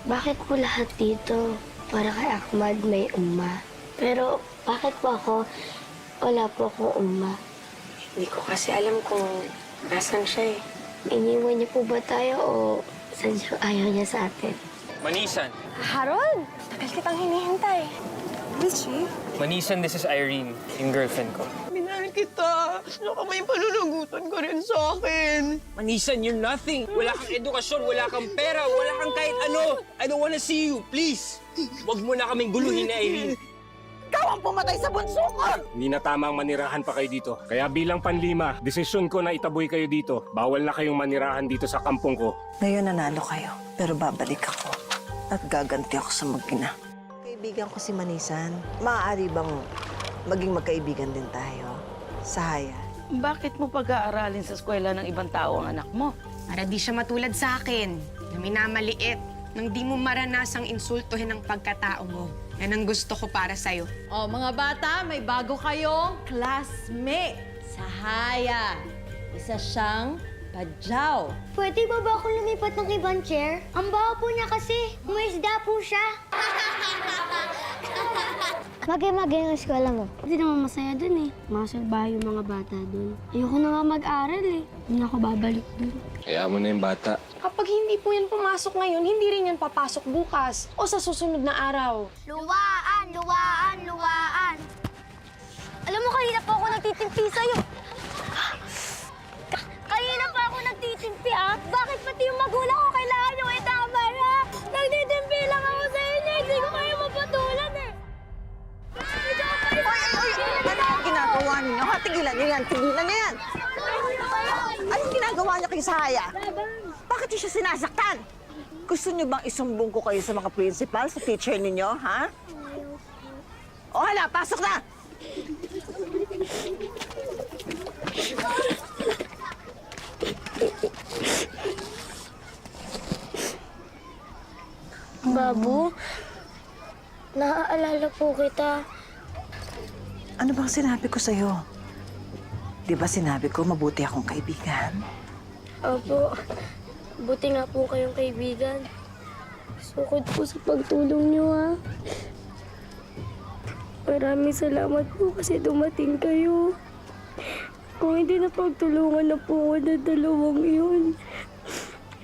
Bakit po lahat dito para kay Ahmad may umma? Pero bakit po ako, wala po akong umma? Hindi ko kasi alam kung nasan siya eh. Iniwan niya po ba tayo o sadyang ayaw niya sa atin? Manisan. Harold! Tagal kitang hinihintay. Who's she? Manisan, this is Irene, yung girlfriend ko. Minahal kita. Saka may pananagutan ka rin sa akin. Manisan, you're nothing. Wala kang edukasyon, wala kang pera, wala kang kahit ano. I don't wanna see you, please. Huwag mo na kaming guluhin na Irene. Ikaw ang pumatay sa bunso ko! Hindi na tama ang manirahan pa kayo dito. Kaya bilang panlima, desisyon ko na itaboy kayo dito. Bawal na kayong manirahan dito sa kampong ko. Ngayon nanalo kayo, pero babalik ako. At gaganti ako sa mag-ina. Kaibigan ko si Manisan. Maaari bang maging magkaibigan din tayo? Sahaya. Bakit mo pag-aaralin sa eskwela ng ibang tao ang anak mo? Para di siya matulad sa akin, na minamaliit, nang di mo maranasang insultuhin ang pagkatao mo. Yan ang gusto ko para sa'yo. Oh, mga bata, may bago kayong classmate. Sahaya. Isa siyang Padyaw. Pwede ba ako lumipat ng ibang chair? Ang baho po niya kasi. Umisda po siya. Magay-magay ang eskwela mo. Hindi naman masaya dun eh. Masalbahe yung mga bata dun. Ayoko na nga mag-aral eh. Hindi na ako babalik dun. Kaya mo na yung bata. Kapag hindi po yan pumasok ngayon, hindi rin yan papasok bukas o sa susunod na araw. Luwaan! Luwaan! Luwaan! Alam mo, kanina pa ako nagtitimpi sa'yo. Kanina pa ako nagtitimpi, ah. Bakit pati yung magulang ko kailangan yung itama na? Nagtitimpi lang ako sa inyo. Hindi ko kayo mapatulan, eh. Ano ang ginagawa ninyo? Ha, tigilan niyo yan. Tigilan niyo yan. Anong ginagawa niyo kay Sahaya? Bakit niyo siya sinasaktan? Gusto niyo bang isumbong ko kayo sa mga principal, sa teacher ninyo, ha? O hala, pasok na! Babu, naaalala po kita. Ano bang sinabi ko sa'yo? Di ba sinabi ko mabuti akong kaibigan? Opo, buti nga po kayong kaibigan. Sukod po sa pagtulong niyo, ha. Maraming salamat po kasi dumating kayo. Kung hindi na pagtulungan na po ako ng dalawang yun,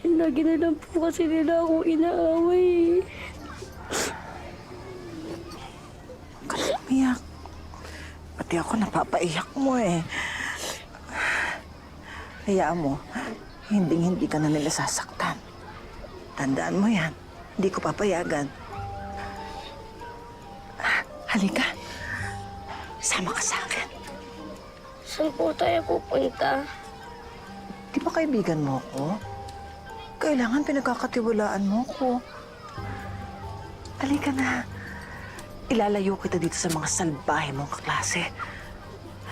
lagi na lang po kasi nila ako inaaway. Huwag ka na umiyak. Pati ako napapaiyak mo eh. Hayaan mo, hindi ka na nila sasaktan. Tandaan mo yan, hindi ko papayagan. Halika, sama ka sa akin. Saan po tayo pupunta? Di ba kaibigan mo ko? Kailangan pinagkakatiwalaan mo ko. Halika na. Ilalayo kita dito sa mga salbahe mong kaklase.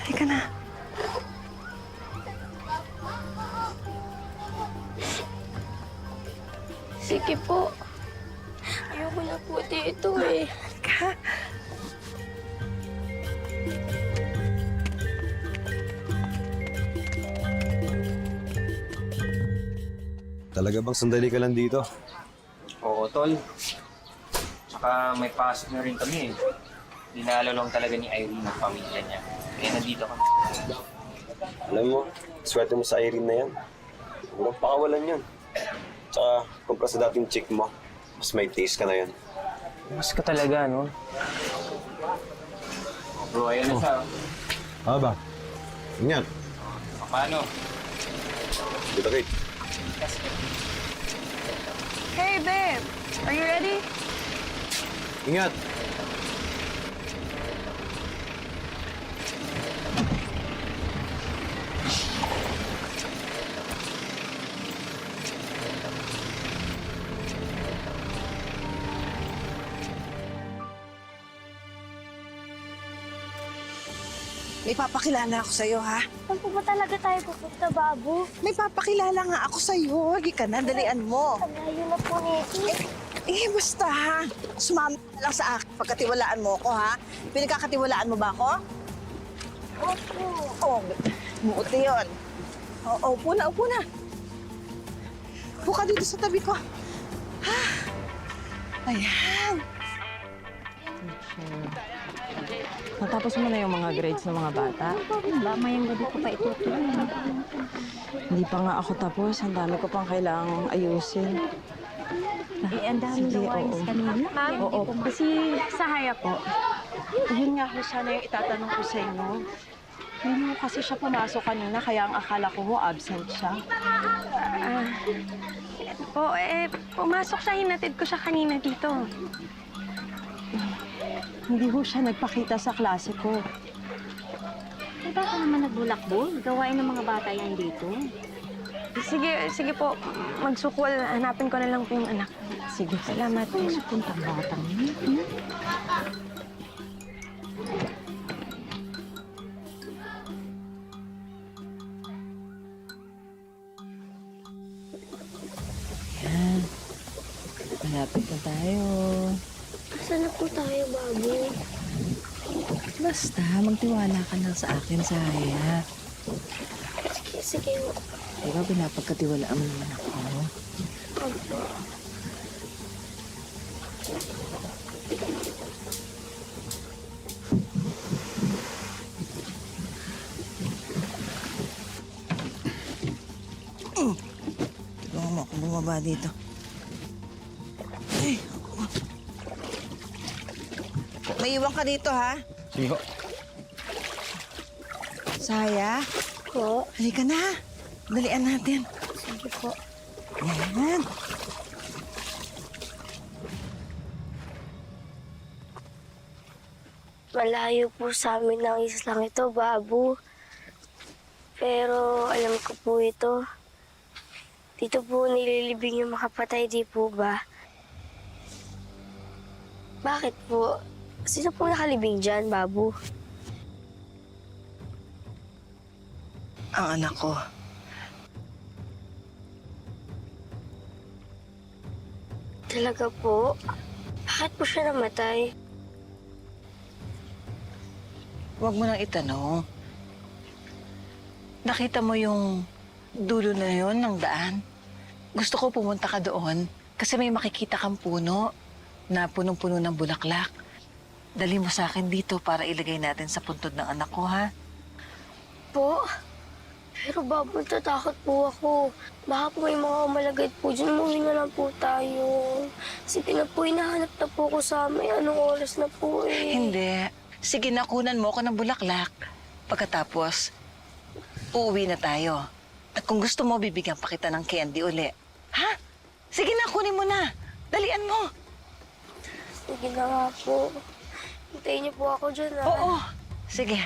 Halika na. Sige po. Ayoko na po dito eh. Halika. Talaga bang sandali ka lang dito? Oo, tol. Tsaka may pasok na rin kami eh. Dinalo lang talaga ni Irene ang pamilya niya. Kaya nandito kami. Alam mo, swerte mo sa Irene na yan. Walang pakawalan yan. Tsaka, kumpara sa dating chick mo, mas may taste ka na yan. Mas ka talaga, no? Bro, ayan na siya. Ah ba? Ingat. Paano? Dito, Kate. Hey, babe! Are you ready? Ingat! May papakilala ako sa'yo, ha? Saan po ba talaga tayo pupunta, Babu? May papakilala nga ako sa'yo. Hindi ka na, dalian mo. Ang layo na po nito. Basta, ha? Sumama ka lang sa akin. Pagkatiwalaan mo ako, ha? Pinagkakatiwalaan mo ba ako? Opo. Oo, buti yun. Oo, upo na, upo na. Upo ka dito sa tabi ko. Ha? Ayan. Natapos mo na yung mga grades ng mga bata? Mayang gabi ko pa itutuloy. Hindi pa nga ako tapos. Ang dami ko pang kailangang ayusin. Ang dami Sige, ng warnings oo. kanina. Oo. Kasi sa haya po. Yun nga ho sana yung itatanong ko sa inyo. Hindi mo kasi siya pumasok kanina, kaya ang akala ko ho absent siya. Pumasok siya, hinatid ko siya kanina dito. Hindi ho siya nagpakita sa klase ko. Baka naman nagbulakbol. Gawain ng mga bata yan dito. Sige po. Magsukwal. Hanapin ko na lang po yung anak. Sige. Salamat. Puntang batang yun. Yan. Malapit na tayo. Saan na po tayo, Babu? Basta, magtiwala ka lang sa akin, Saya. Sige. Di ba pinapagkatiwalaan mo naman ako? Opo. Tulungan mo ako bumaba dito. Ay, may iwan ka dito, ha? Sige ho. Saya, Po. halika na. Dalian natin. Sige po. Yan. Malayo po sa amin ang islang ito, Babu. Pero alam ko po ito. Dito po nililibing yung makapatay, di po ba? Bakit po? Sino po nakalibing dyan, Babu? Ang anak ko. Talaga po? Bakit po siya namatay? Huwag mo nang itanong. Nakita mo yung dulo na yon ng daan? Gusto ko pumunta ka doon kasi may makikita kang puno na punong-puno ng bulaklak. Dali mo sa akin dito para ilagay natin sa puntod ng anak ko, ha? Po? Pero Babu, natatakot po ako. Baka po may mga malagay po dyan. Umuwi na lang po tayo. Sige na po, hinahanap na po ko sa amin. Anong oras na po eh? Hindi. Sige, nakunan mo ko ng bulaklak. Pagkatapos, uuwi na tayo. At kung gusto mo, bibigyan pa kita ng candy uli. Ha? Sige na, kunin mo na. Dalian mo. Sige na nga po. Hintayin niyo po ako dyan, ha? Oo. Sige.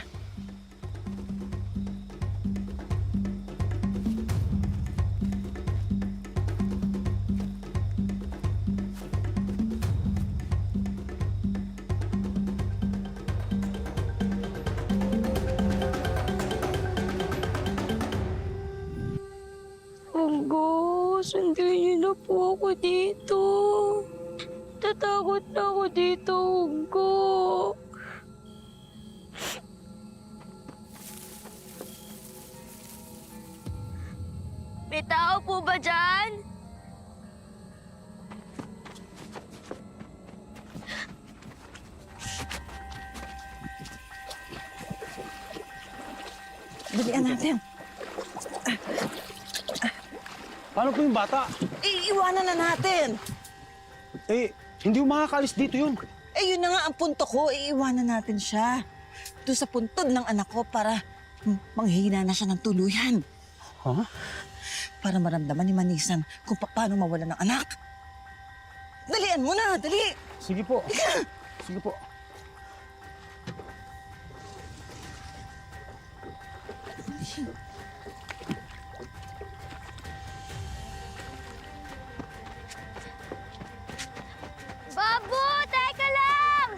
Unggo, sundin niyo na po ako dito. Tatakot na ako dito, Unggo. May tao po ba dyan? Dalian natin. Paano po yung bata? Iiwanan na natin. Eh, hindi mo makakalis dito yun. Eh, yun na nga ang punto ko. Iiwanan natin siya. Doon sa puntod ng anak ko para manghihina na siya ng tuluyan. Ha? Para maramdaman ni Manisan kung paano mawala ng anak. Dalian mo na, dali. Sige po. Sige po. Babu, teka lang!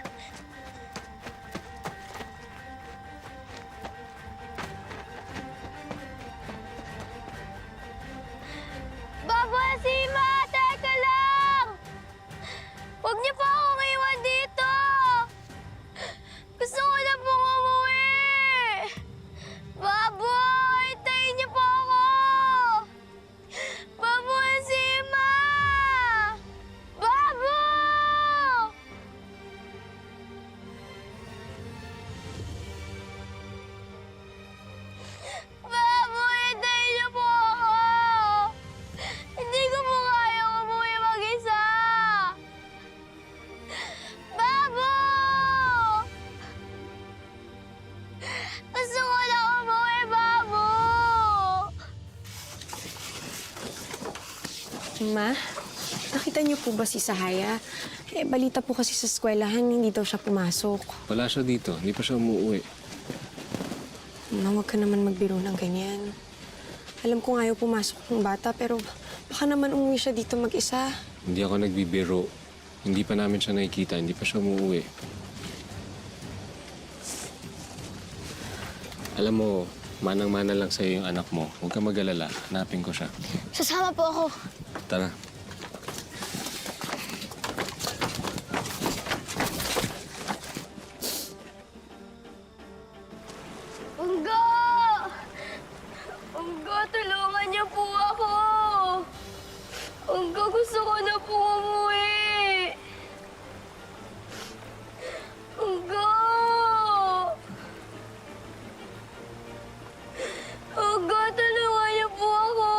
Babu, Asima, teka lang! Huwag niyo pa akong iwan dito! Gusto ko na pong umuwi! Baboy! Ma, nakita niyo po ba si Sahaya? Balita po kasi sa eskwelahan, hindi daw siya pumasok. Wala siya dito. Hindi pa siya umuwi. Ma, huwag ka naman magbiro ng ganyan. Alam ko nga ayaw pumasok ng bata, pero baka naman umuwi siya dito mag-isa. Hindi ako nagbibiro. Hindi pa namin siya nakikita. Hindi pa siya umuwi. Alam mo, manang-mana lang sa'yo yung anak mo. Huwag ka mag-alala. Hanapin ko siya. Sasama po ako. Tara. Unggo! Unggo, tulungan niyo po ako! Unggo, gusto ko na po umuwi! Unggo! Unggo, tulungan niyo po ako!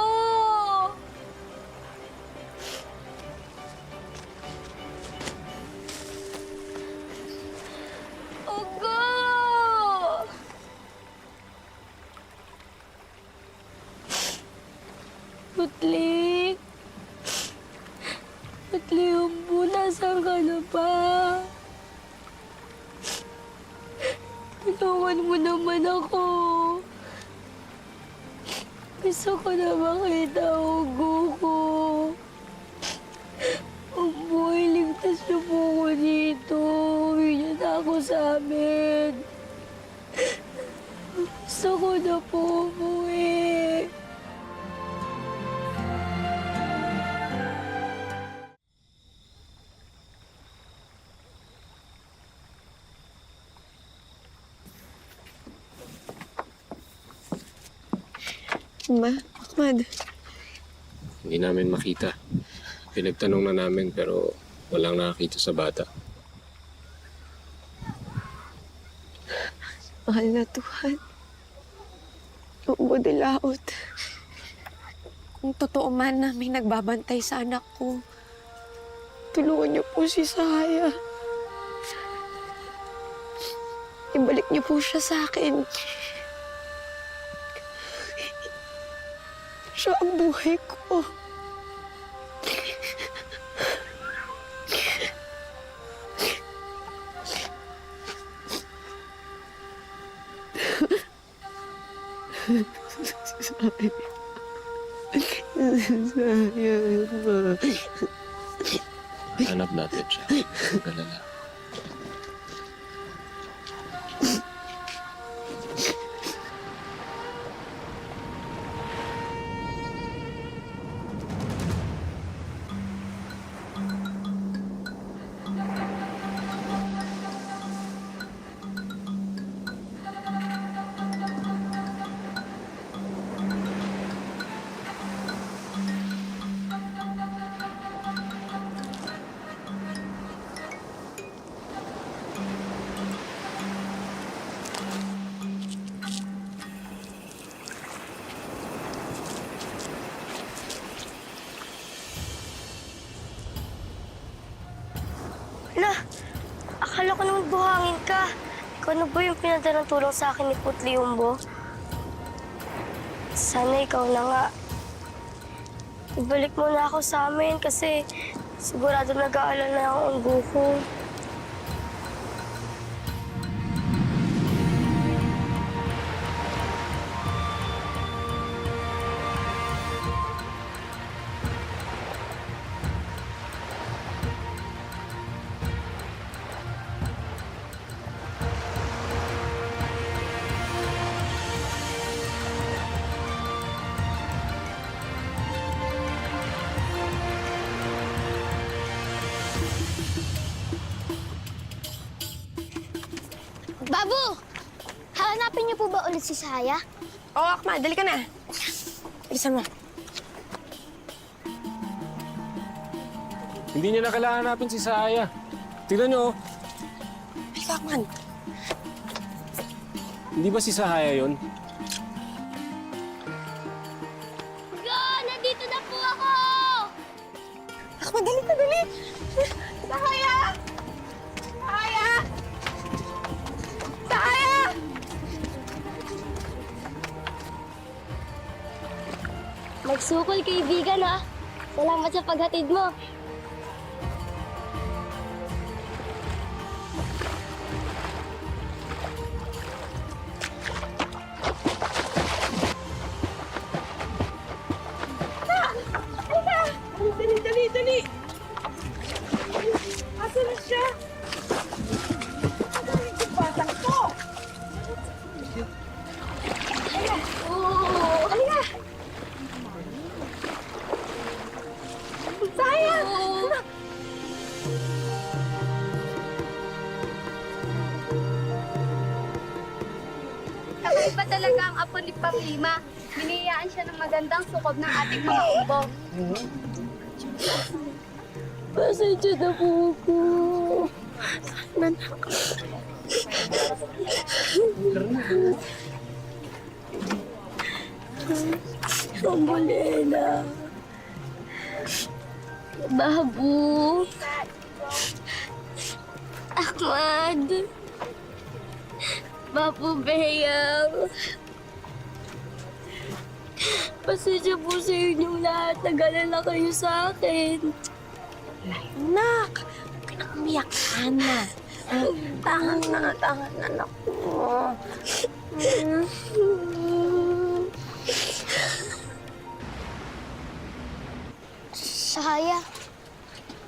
Unggo! Putli! Putli, Umbo, nasaan ka na ba? Tulungan mo naman ako. Gusto ko na makita ang ugo ko. Umbo, iligtas niyo po ako dito. Uwi niyo na ako sa amin. Gusto ko na po umuwi. Ma, Ahmad. Hindi namin makita. Pinagtanong na namin pero walang nakakita sa bata. Mahal na Tuhan. Uubodilaot. Kung totoo man na may nagbabantay sa anak ko, tulungan niyo po si Sahaya. Ibalik niyo po siya sa akin. Siya ang buhay ko. Hanap natin siya. Mag-alala. Ala, akala ko naman buhangin ka. Ikaw na ba yung pinadala ng tulong sa akin ni Putli, Umbo? Sana ikaw na nga. Ibalik mo na ako sa amin kasi sigurado nag-aalala na ang unggo ko. Babu! Hahanapin niyo po ba ulit si Sahaya? Oo, Ahmad, dali ka na. Bilisan mo. Hindi niya na kailangan hanapin si Sahaya. Tignan niyo, oh. Halika, Ahmad. Hindi ba si Sahaya yun? Go! Nandito na po ako! Ahmad, dali ka, dali. Sahaya! Sahaya! Sahaya! Magsukol, kaibigan, ha? Salamat sa paghatid mo. Dali! Asan na siya? Ano yung batang to? Oo, halika! Sayang! Kakaiba talaga ang apo ni Panglima. Biniyaan siya ng magandang sukob ng ating mga ubo. Pasensya na po ako. Sana na. Ambolena. Babu. Ahmad. Babu Beyang. Pasensya po sa inyong lahat. Nag-alala kayo sa akin. Anak, pinakamiyak ka na. Tangan na, anak mo. Sahaya,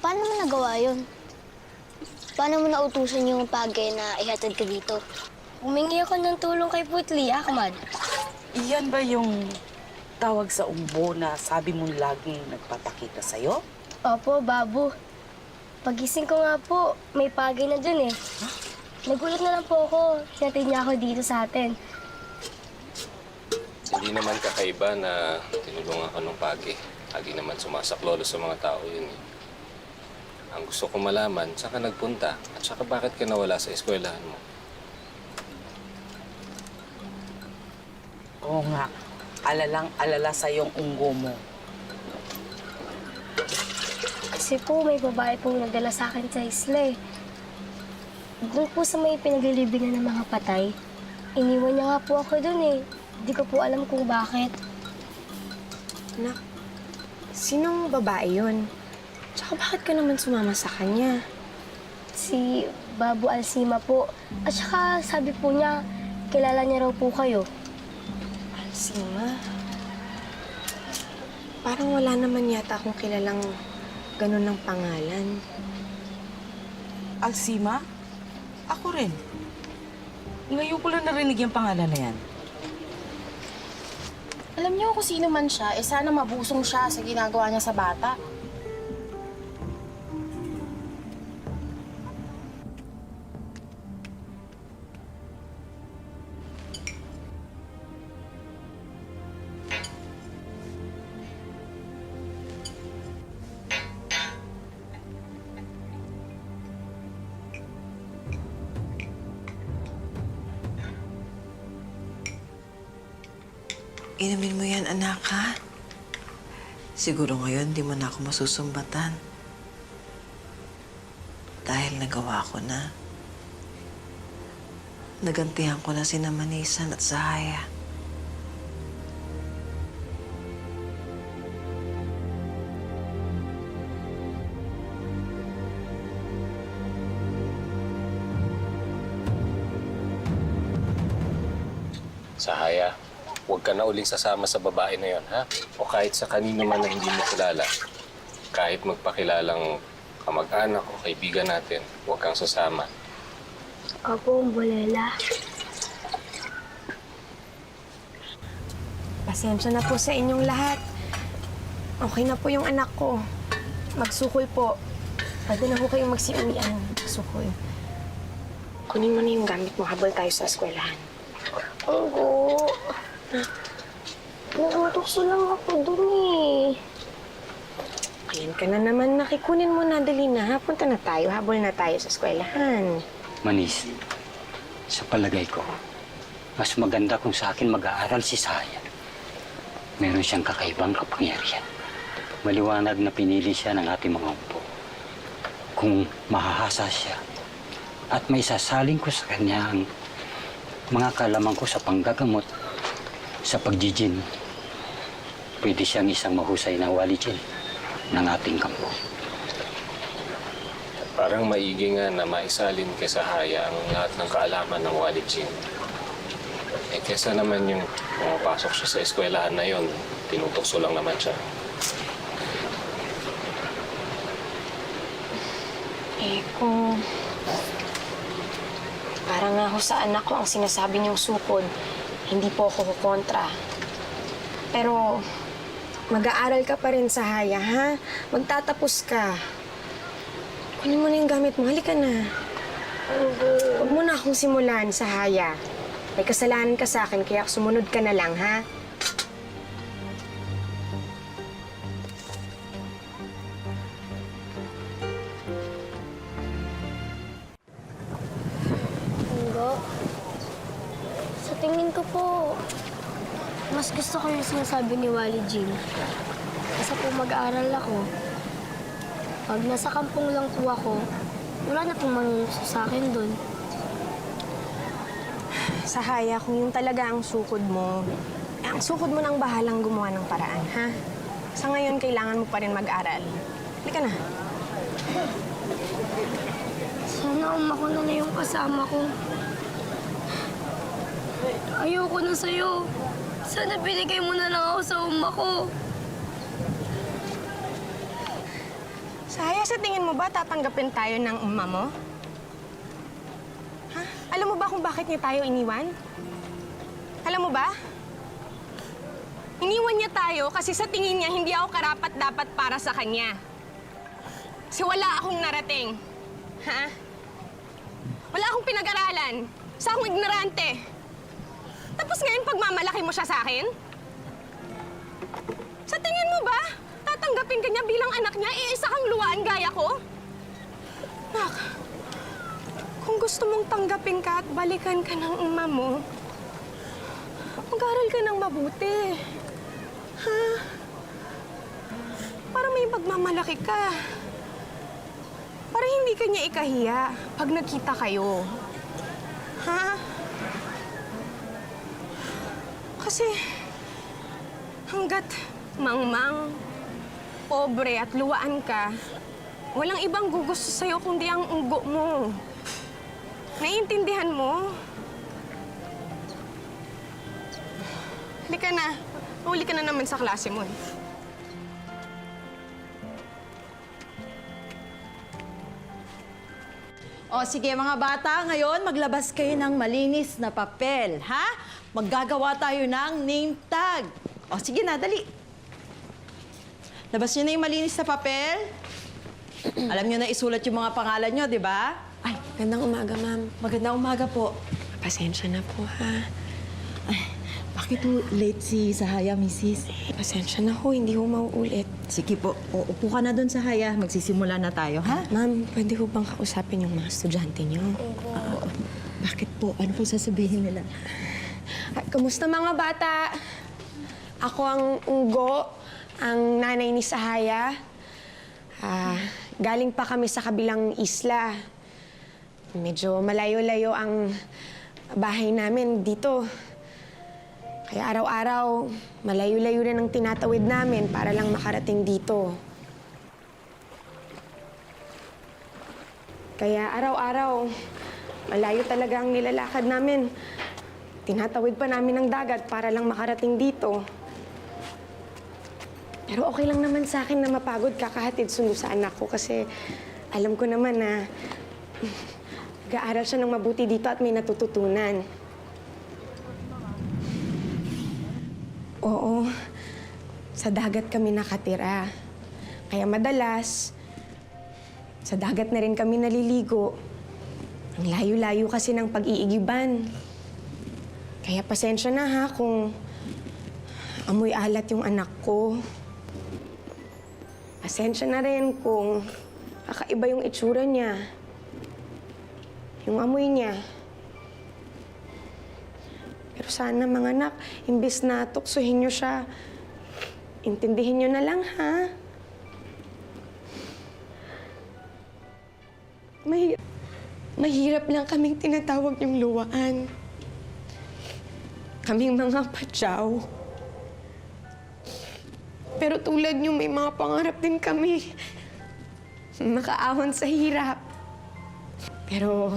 paano mo nagawa yun? Paano mo nautusan yung pagay na ihatid ka dito? Humingi ako ng tulong kay Putli, Ahmad. Iyan ba yung tawag sa umbo na sabi mong laging nagpapakita sa'yo? Opo, Babu. Pagising ko nga po, may pagay na dun eh. Nagulat na lang po ako. Hinatid niya ako dito sa atin. Hindi naman kakaiba na tinulungan ka ng pagi. Lagi naman sumasaklolo sa mga tao yun eh. Ang gusto ko malaman, saan ka nagpunta at saka bakit ka nawala sa eskwelahan mo? Oo nga, alalang-alala sa yung unggo mo. Kasi po, may babae pong nagdala sa akin sa isla eh. Doon po sa may pinaglilibingan ng mga patay, iniwan niya nga po ako doon eh. Hindi ko po alam kung bakit. Anak, sinong babae yun? Tsaka bakit ka naman sumama sa kanya? Si Babu Alsima po. At saka sabi po niya, kilala niya raw po kayo. Alsima? Parang wala naman yata akong kilalang ganun ng pangalan. Alsima? Ako rin. Ngayon ko lang narinig yung pangalan na yan. Alam niyo kung sino man siya, eh sana mabusong siya sa ginagawa niya sa bata. Inumin mo yan, anak, ha? Siguro ngayon, di mo na ako masusumbatan. Dahil nagawa ko na. Nagantihan ko na sina Manisan at Sahaya. Sahaya, huwag ka na uling sasama sa babae na yon, ha? O kahit sa kanino man na hindi mo kilala. Kahit magpakilalang kamag-anak o kaibigan natin, huwag kang sasama. Opo, Ambolela. Pasensya na po sa inyong lahat. Okay na po yung anak ko. Magsukol po. Pwede na po kayong magsiuwian. Magsukol. Kunin mo na yung gamit mo habol tayo sa eskwelahan. Oo. Nagutukso lang ako dun eh. Ayan ka na naman. Nakikunin mo na. Dali na. Punta na tayo. Habol na tayo sa eskwelahan. Manis, sa palagay ko, mas maganda kung sa akin mag-aaral si Saya. Meron siyang kakaibang kapangyarihan. Maliwanag na pinili siya ng ating mga umpo. Kung mahahasa siya at may sasaling ko sa kanya ang mga kaalaman ko sa panggagamot, sa pagjijin, pwede siyang isang mahusay na walijin. ng ating kampo. Parang maigi nga na maisalin kay Sahaya ang lahat ng kaalaman ng Walid Jin. Kesa naman yung pumapasok siya sa eskwelahan na yon, tinutokso lang naman siya. Kung parang nga ho sa anak ko ang sinasabi niyong sukod, hindi po ako kukontra. Pero mag-aaral ka pa rin, Sahaya, ha? Magtatapos ka. Kunin mo na yung gamit mo. Halika na. Huwag mo na akong simulan, Sahaya. May kasalanan ka sa akin, kaya sumunod ka na lang, ha? Unggo, sa tingin ko po, mas gusto ko yung sinasabi ni Walid Jin. Kasi po mag-aaral ako. Pag nasa kampong lang po ako, wala na pong manunusok sa akin doon. Sahaya, kung yun talaga ang sukod mo, ang sukod mo nang bahalang gumawa ng paraan, ha? Sa ngayon, kailangan mo pa rin mag-aral. Halika na. Sana ko na yung kasama ko. Ayoko na sa'yo. Sana binigay mo na lang ako sa ko. Sahaya, sa tingin mo ba tatanggapin tayo ng mo? Ha? Alam mo ba kung bakit niya tayo iniwan? Alam mo ba? Iniwan niya tayo kasi sa tingin niya hindi ako karapat-dapat para sa kanya. Kasi wala akong narating. Ha? Wala akong pinag-aralan. Sa akong ignorante. Tapos ngayon pagmamalaki mo siya sa akin? Sa tingin mo ba, tatanggapin ka niya bilang anak niya, iisa kang luwaan gaya ko? Nak, kung gusto mong tanggapin ka at balikan ka ng uma mo, mag-aral ka ng mabuti. Ha? Para may pagmamalaki ka. Para hindi ka niya ikahiya pag nagkita kayo. Ha? Kasi hanggat mangmang, pobre at luwaan ka, walang ibang gugusto sa'yo kundi ang unggo mo. Naiintindihan mo? Halika na. Huli ka na naman sa klase mo. O sige mga bata, ngayon maglabas kayo ng malinis na papel, ha? Maggagawa tayo ng name tag. O sige na, dali. Labas nyo na yung malinis na papel. Alam nyo na isulat yung mga pangalan nyo, di ba? Ay, magandang umaga, ma'am. Magandang umaga po. Pasensya na po, ha? Bakit po late si Sahaya, Mrs.? Pasensya na ho, hindi ho mauulit. Sige po, upo ka na doon, Sahaya. Magsisimula na tayo, ha? Ma'am, pwede ho bang kausapin yung mga estudyante niyo? Bakit po? Ano po sasabihin nila? Kamusta mga bata? Ako ang Unggo, ang nanay ni Sahaya. Galing pa kami sa kabilang isla. Medyo malayo-layo ang bahay namin dito. Kaya araw-araw, malayo-layo rin ang tinatawid namin para lang makarating dito. Kaya araw-araw, malayo talaga ang nilalakad namin. Tinatawid pa namin ang dagat para lang makarating dito. Pero okay lang naman sa akin na mapagod kakahatid sundo sa anak ko kasi alam ko naman na nag-aaral siya ng mabuti dito at may natututunan. Oo, sa dagat kami nakatira. Kaya madalas, sa dagat na rin kami naliligo. Ang layo-layo kasi ng pag-iigiban. Kaya pasensya na ha kung amoy alat yung anak ko. Pasensya na rin kung kakaiba yung itsura niya. Yung amoy niya. Pero sana mga anak, imbis na tuksuhin niyo siya, intindihin niyo na lang, ha? Mahirap lang kaming tinatawag yung luwaan. Kaming mga patsaw. Pero tulad niyo, may mga pangarap din kami. Nakaahon sa hirap. Pero,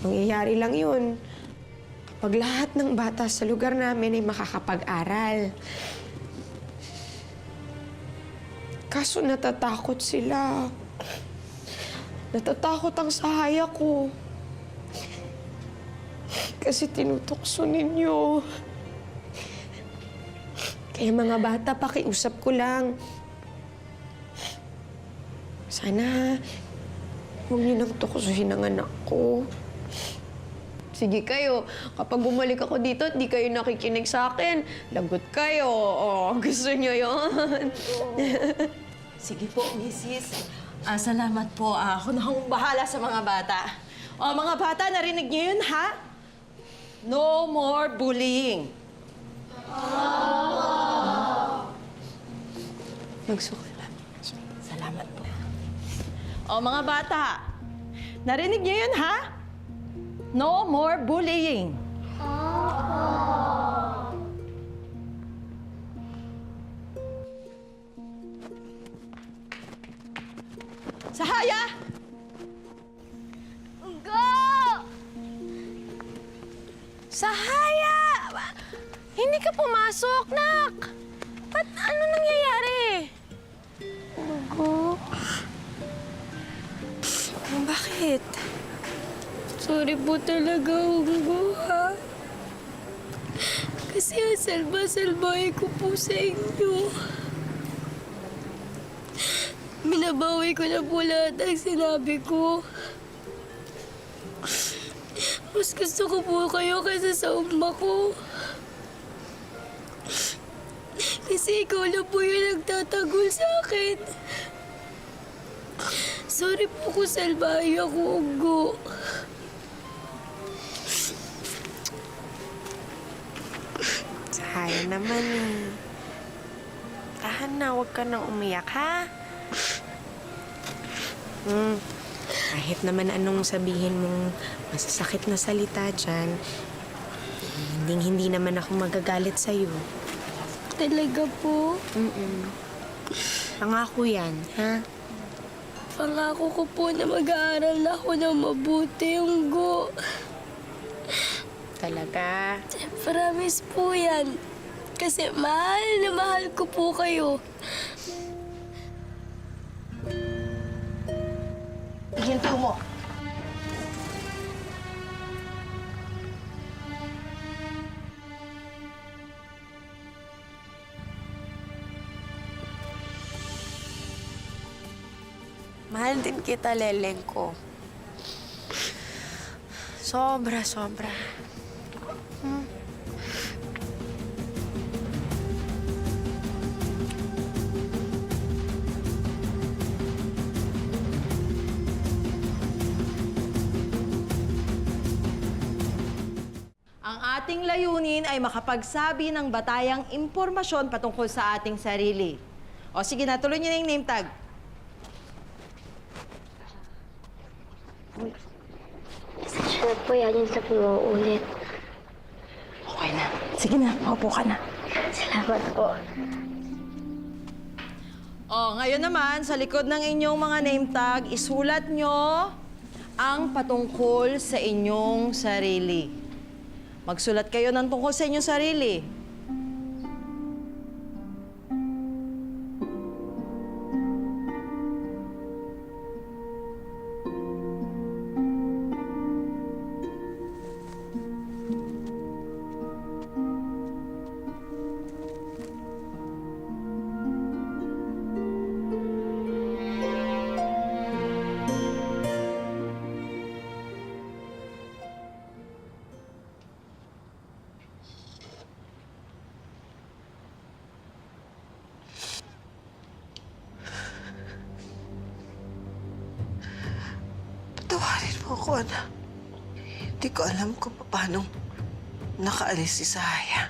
mangyayari lang yun kapag lahat ng bata sa lugar namin ay makakapag-aral. Kaso natatakot sila. Natatakot ang sahaya ko. Kasi tinutukso ninyo. Kaya mga bata, pakiusap ko lang. Sana huwag niyo nang tuksohin ang anak ko. Sige kayo, kapag bumalik ako dito at di kayo nakikinig sa akin, lagot kayo. Oh, gusto niyo yon? Sige po, Mrs. Salamat po. Ako na akong bahala sa mga bata. O, mga bata, narinig niyo yun, ha? No more bullying. Magsuko lang. Salamat po. O, mga bata, narinig niyo yun, ha? No more bullying. Sahaya! Unggo! Sahaya! Hindi ka pumasok, nak! Ba't ano nangyayari? Unggo. Bakit? Sorry po talaga, Unggo, ha? Kasi ang salba-salbahe ko po sa inyo. Minabawi ko na po lahat ang sinabi ko. Mas gusto ko po kayo kaysa sa umma ko. Kasi ikaw na po yung nagtatagol sa akin. Sorry po kung salbahe ako, Unggo. Sahaya naman eh. Tahan na, huwag ka nang umiyak, ha? Kahit naman anong sabihin mong masasakit na salita dyan, hindi naman ako magagalit sa'yo. Talaga po? Pangako yan, ha? Pangako ko po na mag-aaral na ako ng mabuti, Unggo. Talaga? Promise po yan. Kasi mahal na mahal ko po kayo. Ihinto mo. Mahal din kita, Leleng ko. Sobra. Ang ating layunin ay makapagsabi ng batayang impormasyon patungkol sa ating sarili. O sige na, tuloy niyo na yung name tag. Pasensya na po yan yung sa ulit. Okay na. Sige na, maupo ka na. Salamat po. O, ngayon naman, sa likod ng inyong mga name tag, isulat nyo ang patungkol sa inyong sarili. Magsulat kayo ng tungkol sa inyong sarili. Patawarin mo ako, anak. Hindi ko alam kung paano nakaalis si Sahaya.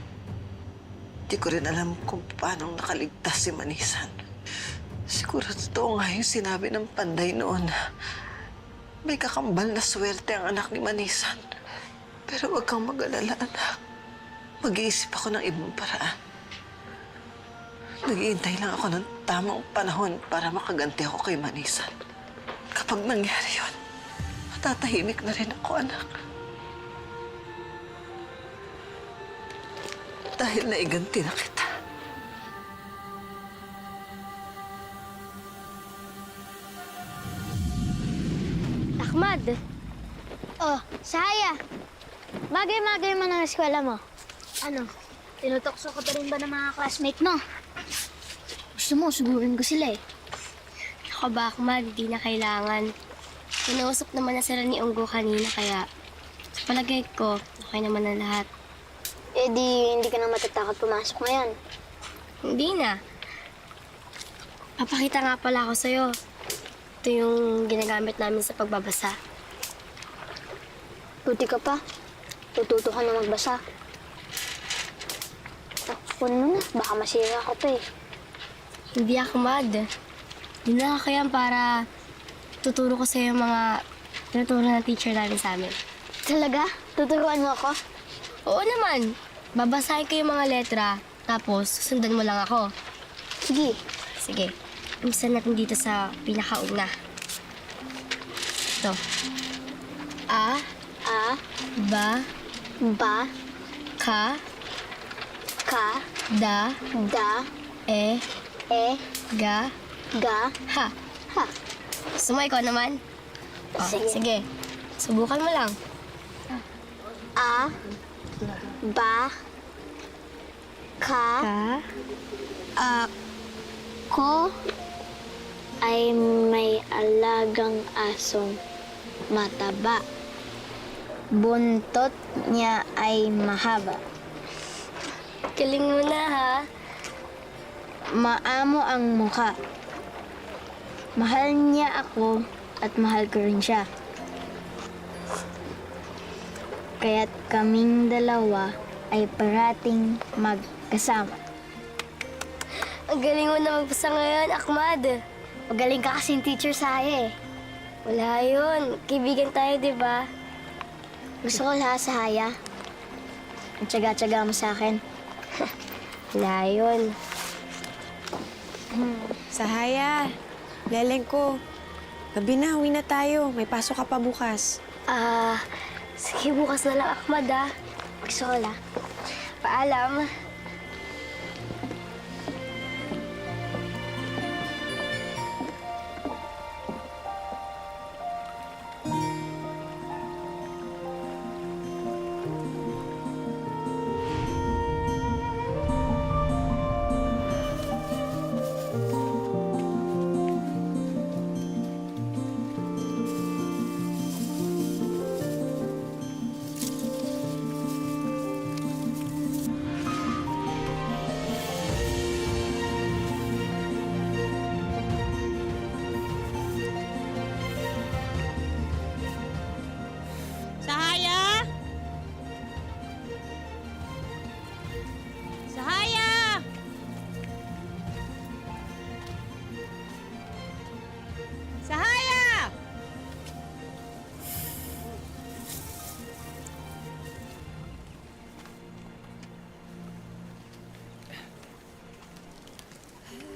Hindi ko rin alam kung paano nakaligtas si Manisan. Siguro totoo nga yung sinabi ng Panday noon na may kakambal na swerte ang anak ni Manisan. Pero huwag kang mag-alala, anak. Mag-iisip ako ng ibang paraan. Naghihintay lang ako ng tamang panahon para makaganti ako kay Manisan. Kapag nangyari yun, matatahimik na rin ako, anak. Dahil naiganti na kita. Ahmad! Oh, Sahaya! Bagay-bagay mo ng eskwela mo. Ano? Tinutokso ka pa rin ba ng mga classmate mo? Gusto mo, sigurin ko sila eh. Ako ba, Ahmad? Hindi na kailangan. Kinausap naman na sila ni Unggo kanina, kaya sa palagay ko, okay naman ang lahat. Eh di, hindi ka na matatakot pumasok ngayon. Hindi na. Papakita nga pala ako sa'yo. Ito yung ginagamit namin sa pagbabasa. Buti ka pa. Tututo ka na magbasa. Takpon mo na. Baka masira ka pa eh. Hindi ako mad. Hindi na ako yan para tuturo ko sa'yo mga tinuturo ng teacher namin sa amin. Talaga? Tuturuan mo ako? Oo naman. Babasahin ko yung mga letra, tapos susundan mo lang ako. Sige. Sige. Umpisan natin dito sa pinakauna. Ito. A. Ba. Ka. Da. E. Ga. Ha. Gusto mo ikaw naman? Oh, sige. Subukan mo lang. A. Ba. Ka. Ako ay may alagang asong mataba. Buntot niya ay mahaba. Galing mo na, ha? Maamo ang mukha. Mahal niya ako at mahal ko rin siya. Kaya't kaming dalawa ay parating magkasama. Ang galing mo na magbasa ngayon, Ahmad. Magaling ka kasing teacher sa Haya eh. Wala yun. Kaibigan tayo, di ba? Gusto ko lahat sa Haya. Ang tiyaga-tiyaga mo sa akin. Wala yun. Sahaya, leleng ko. Gabi na, uwi na tayo. May pasok ka pa bukas. Sige, bukas na lang, Ahmad, ha? Gusto ko lang. Paalam.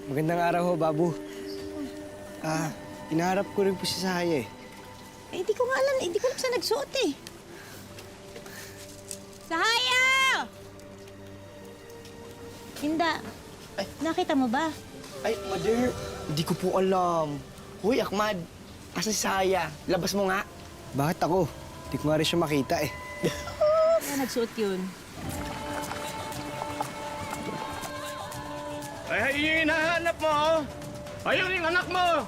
Magandang araw ho, Babu. Hinaharap ko rin po si Sahaya eh. Hindi ko nga alam. Hindi ko alam saan nagsuot eh. Sahaya! Hinda, nakita mo ba? Ay, mother, hindi ko po alam. Hoy, Ahmad, asa si Sahaya? Labas mo nga. Bakit ako? Hindi ko nga rin siya makita eh. Kaya nagsuot yun. Ay, yun yung hinahanap mo, oh. Ayun yung anak mo.